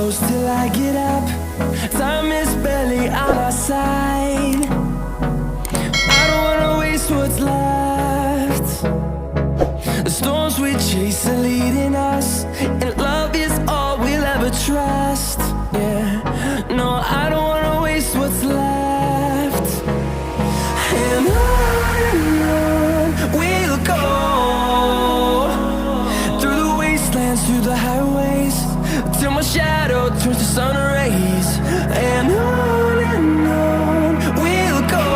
close till I get up. Time is barely on our side. I don't wanna waste what's left. The storms we chase are leading us, and love is all we'll ever trust. Yeah, no, I don't wanna waste what's left. And on we'll go, through the wastelands, through the highways, till my shadow turns to sun rays. And on we'll go,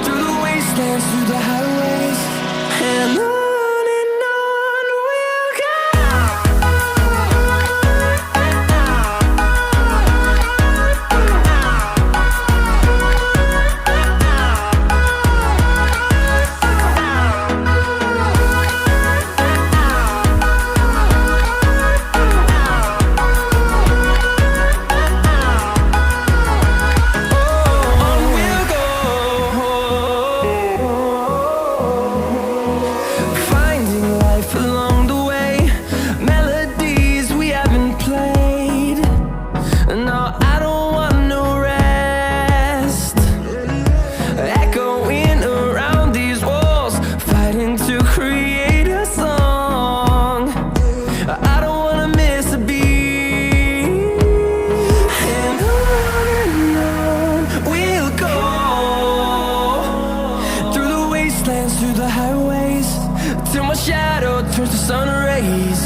through the wastelands, through the highways, and on we'll go. Through the highways, till my shadow turns to sun rays.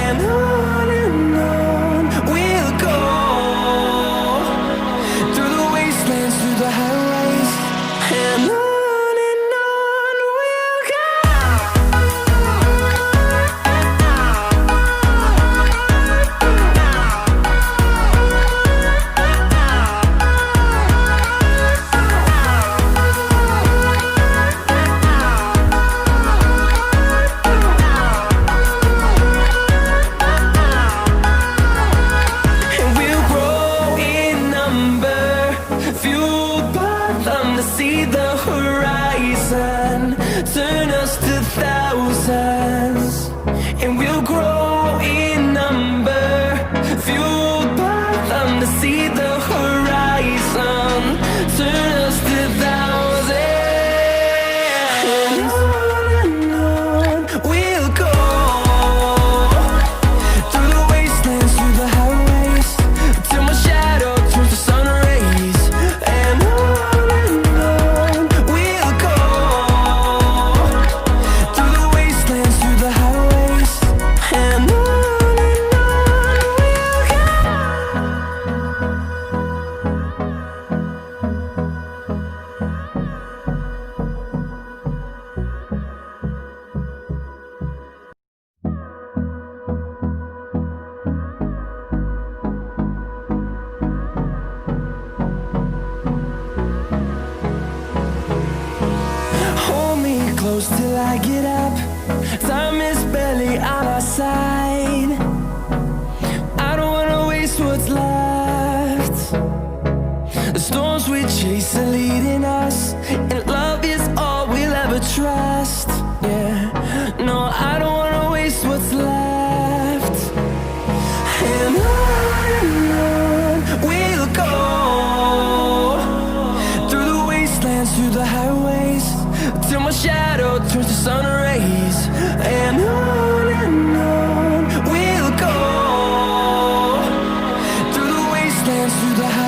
And on we'll go, through the wastelands, through the highways, and on we'll go. See the horizon, turn us to thousands, and we'll grow in number, fueled by them. To see the horizon, turn us to thousands, and on we'll go, through the wastelands, through the highways, till my shadow turns to sun rays. And close till I get up. Time is barely on our side. I don't wanna waste what's left. The storms we chase are leading us, and love is all we'll ever trust. Yeah, no, I don't wanna waste what's left. And on we'll go, through the wastelands, through the highways, till my shadow turns to sun rays. And on we'll go, through the wastelands, through the highways.